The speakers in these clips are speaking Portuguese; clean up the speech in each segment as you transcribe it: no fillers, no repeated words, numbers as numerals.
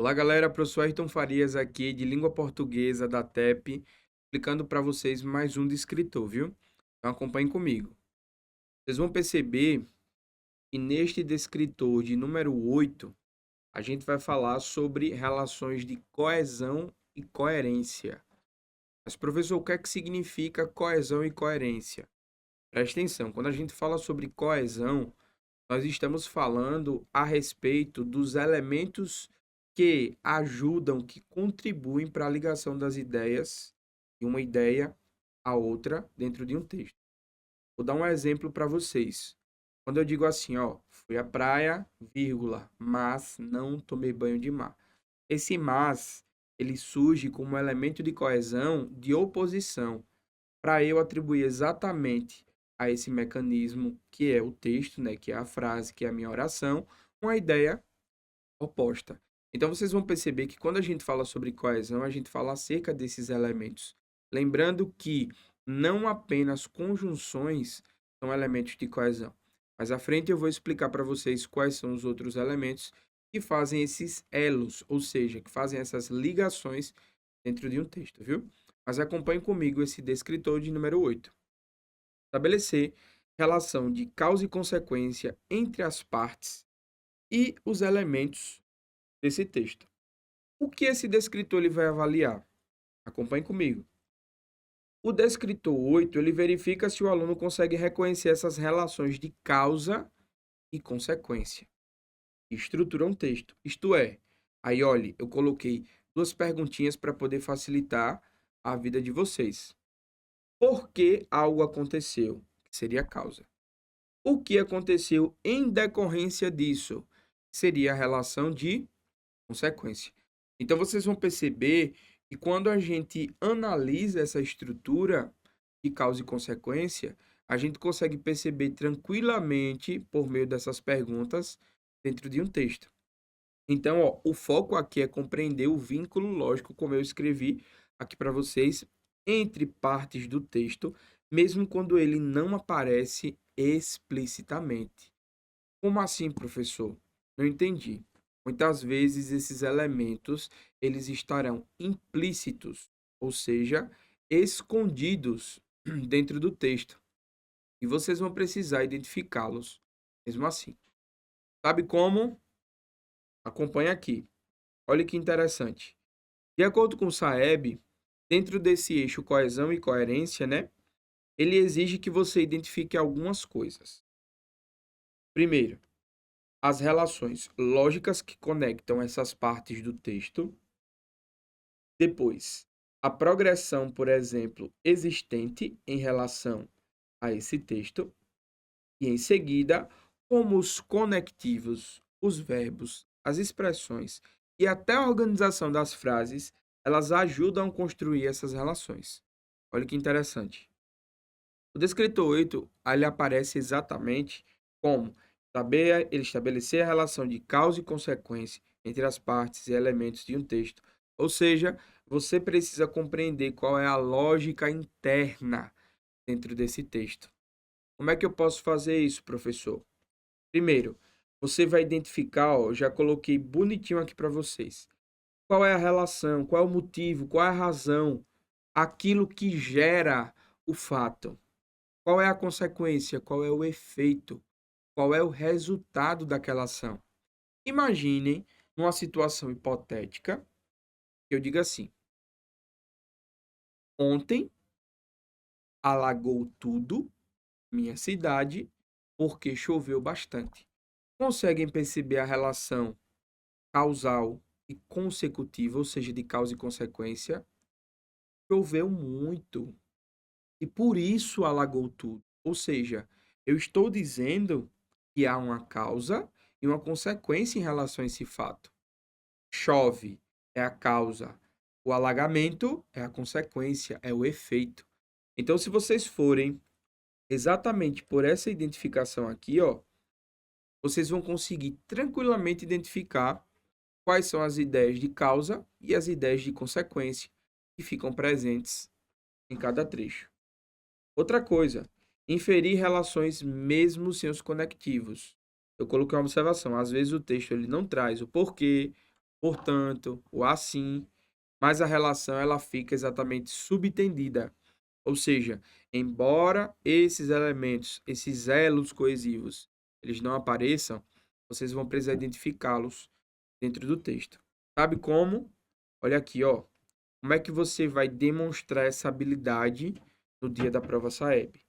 Olá, galera. Professor Ayrton Farias aqui, de língua portuguesa da TEP, explicando para vocês mais um descritor, viu? Então acompanhem comigo. Vocês vão perceber que neste descritor de número 8, a gente vai falar sobre relações de coesão e coerência. Mas, professor, o que é que significa coesão e coerência? Presta atenção, quando a gente fala sobre coesão, nós estamos falando a respeito dos elementos que ajudam, que contribuem para a ligação das ideias, de uma ideia a outra dentro de um texto. Vou dar um exemplo para vocês. Quando eu digo assim, ó, fui à praia, vírgula, mas não tomei banho de mar. Esse mas, ele surge como um elemento de coesão, de oposição, para eu atribuir exatamente a esse mecanismo que é o texto, né, que é a frase, que é a minha oração, uma ideia oposta. Então vocês vão perceber que quando a gente fala sobre coesão, a gente fala acerca desses elementos. Lembrando que não apenas conjunções são elementos de coesão. Mas à frente eu vou explicar para vocês quais são os outros elementos que fazem esses elos, ou seja, que fazem essas ligações dentro de um texto, viu? Mas acompanhe comigo esse descritor de número 8. Estabelecer relação de causa e consequência entre as partes e os elementos desse texto. O que esse descritor ele vai avaliar? Acompanhe comigo. O descritor 8 ele verifica se o aluno consegue reconhecer essas relações de causa e consequência. Estrutura um texto. Isto é, aí olhe, eu coloquei duas perguntinhas para poder facilitar a vida de vocês. Por que algo aconteceu? Que seria a causa. O que aconteceu em decorrência disso? Seria a relação de consequência. Então, vocês vão perceber que quando a gente analisa essa estrutura de causa e consequência, a gente consegue perceber tranquilamente, por meio dessas perguntas, dentro de um texto. Então, ó, o foco aqui é compreender o vínculo lógico, como eu escrevi aqui para vocês, entre partes do texto, mesmo quando ele não aparece explicitamente. Como assim, professor? Não entendi. Muitas vezes esses elementos eles estarão implícitos, ou seja, escondidos dentro do texto, e vocês vão precisar identificá-los mesmo assim. Sabe como? Acompanhe aqui. Olha que interessante. De acordo com o Saeb, dentro desse eixo coesão e coerência, né, ele exige que você identifique algumas coisas. Primeiro, as relações lógicas que conectam essas partes do texto. Depois, a progressão, por exemplo, existente em relação a esse texto. E em seguida, como os conectivos, os verbos, as expressões e até a organização das frases, elas ajudam a construir essas relações. Olha que interessante. O descritor 8, ele aparece exatamente como saber ele estabelecer a relação de causa e consequência entre as partes e elementos de um texto. Ou seja, você precisa compreender qual é a lógica interna dentro desse texto. Como é que eu posso fazer isso, professor? Primeiro, você vai identificar, ó, eu já coloquei bonitinho aqui para vocês. Qual é a relação, qual é o motivo, qual é a razão, aquilo que gera o fato. Qual é a consequência? Qual é o efeito? Qual é o resultado daquela ação? Imaginem numa situação hipotética que eu diga assim: ontem alagou tudo, minha cidade, porque choveu bastante. Conseguem perceber a relação causal e consecutiva, ou seja, de causa e consequência? Choveu muito e por isso alagou tudo. Ou seja, eu estou dizendo que há uma causa e uma consequência em relação a esse fato. Chove é a causa, o alagamento é a consequência, é o efeito. Então, se vocês forem exatamente por essa identificação aqui, ó, vocês vão conseguir tranquilamente identificar quais são as ideias de causa e as ideias de consequência que ficam presentes em cada trecho. Outra coisa, inferir relações mesmo sem os conectivos. Eu coloquei uma observação, às vezes o texto ele não traz o porquê, portanto, o assim, mas a relação ela fica exatamente subtendida. Ou seja, embora esses elementos, esses elos coesivos, eles não apareçam, vocês vão precisar identificá-los dentro do texto. Sabe como? Olha aqui, ó. Como é que você vai demonstrar essa habilidade no dia da prova SAEB?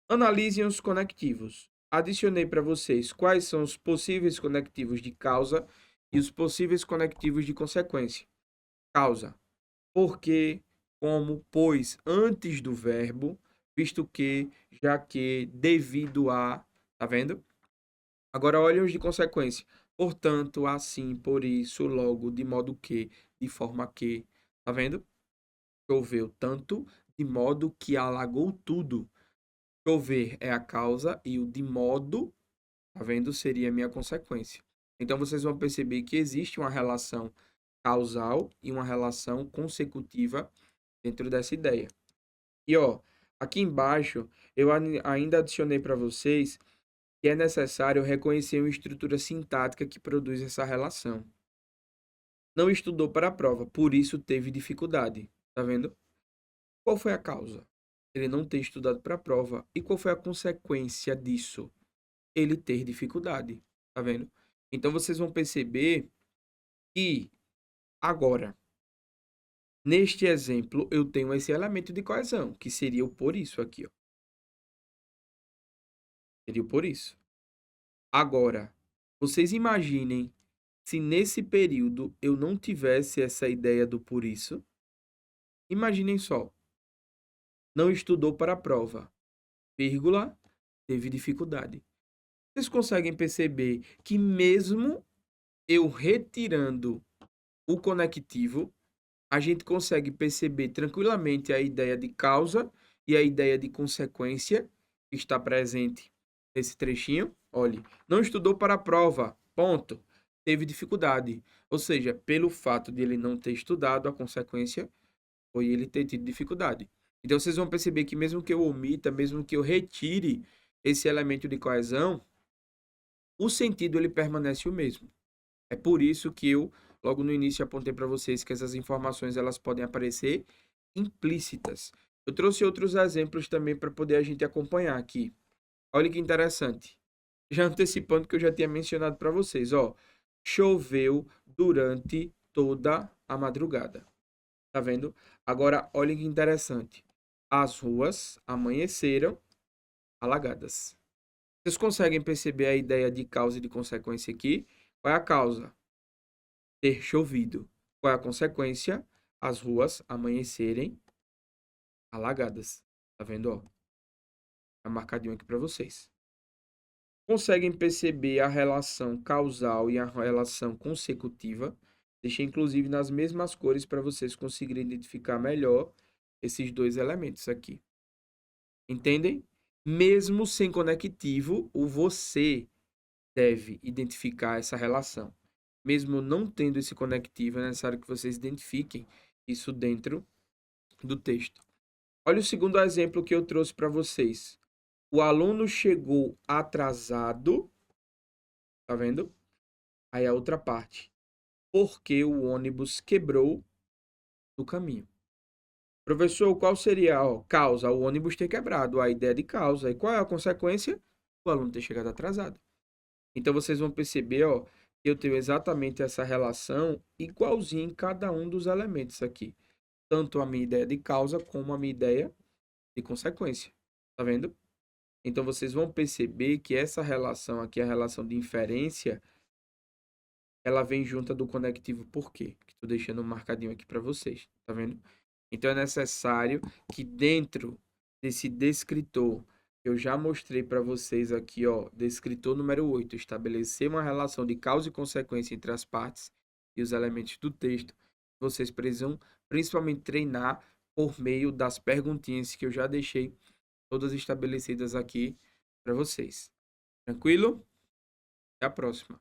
Analisem os conectivos. Adicionei para vocês quais são os possíveis conectivos de causa e os possíveis conectivos de consequência. Causa: porque, como, pois, antes do verbo, visto que, já que, devido a. Tá vendo? Agora olhem os de consequência. Portanto, assim, por isso, logo, de modo que, de forma que. Tá vendo? Choveu tanto, de modo que alagou tudo. Chover é a causa e o de modo, tá vendo? Seria a minha consequência. Então vocês vão perceber que existe uma relação causal e uma relação consecutiva dentro dessa ideia. E ó, aqui embaixo eu ainda adicionei para vocês que é necessário reconhecer uma estrutura sintática que produz essa relação. Não estudou para a prova, por isso teve dificuldade. Tá vendo? Qual foi a causa? Ele não ter estudado para a prova. E qual foi a consequência disso? Ele ter dificuldade. Tá vendo? Então vocês vão perceber que agora, neste exemplo, eu tenho esse elemento de coesão, que seria o por isso aqui, ó. Seria o por isso. Agora, vocês imaginem se nesse período eu não tivesse essa ideia do por isso. Imaginem só. Não estudou para a prova, vírgula, teve dificuldade. Vocês conseguem perceber que mesmo eu retirando o conectivo, a gente consegue perceber tranquilamente a ideia de causa e a ideia de consequência que está presente nesse trechinho. Olhe, não estudou para a prova, ponto. Teve dificuldade. Ou seja, pelo fato de ele não ter estudado, a consequência foi ele ter tido dificuldade. Então vocês vão perceber que mesmo que eu omita, mesmo que eu retire esse elemento de coesão, o sentido ele permanece o mesmo. É por isso que eu logo no início apontei para vocês que essas informações elas podem aparecer implícitas. Eu trouxe outros exemplos também para poder a gente acompanhar aqui. Olha que interessante. Já antecipando que eu já tinha mencionado para vocês, ó, choveu durante toda a madrugada. Tá vendo? Agora, olha que interessante. As ruas amanheceram alagadas. Vocês conseguem perceber a ideia de causa e de consequência aqui? Qual é a causa? Ter chovido. Qual é a consequência? As ruas amanhecerem alagadas. Tá vendo, ó? Tá marcadinho aqui para vocês. Conseguem perceber a relação causal e a relação consecutiva? Deixei inclusive nas mesmas cores para vocês conseguirem identificar melhor esses dois elementos aqui. Entendem? Mesmo sem conectivo, o você deve identificar essa relação. Mesmo não tendo esse conectivo, é necessário que vocês identifiquem isso dentro do texto. Olha o segundo exemplo que eu trouxe para vocês. O aluno chegou atrasado, tá vendo? Aí a outra parte. Porque o ônibus quebrou no caminho. Professor, qual seria a causa? O ônibus ter quebrado, a ideia de causa. E qual é a consequência? O aluno ter chegado atrasado. Então vocês vão perceber, ó, que eu tenho exatamente essa relação igualzinha em cada um dos elementos aqui. Tanto a minha ideia de causa como a minha ideia de consequência. Tá vendo? Então vocês vão perceber que essa relação aqui, a relação de inferência, ela vem junto do conectivo por quê? Que estou deixando marcadinho aqui para vocês. Tá vendo? Então é necessário que dentro desse descritor, eu já mostrei para vocês aqui, ó, descritor número 8, estabelecer uma relação de causa e consequência entre as partes e os elementos do texto. Vocês precisam principalmente treinar por meio das perguntinhas que eu já deixei todas estabelecidas aqui para vocês. Tranquilo? Até a próxima.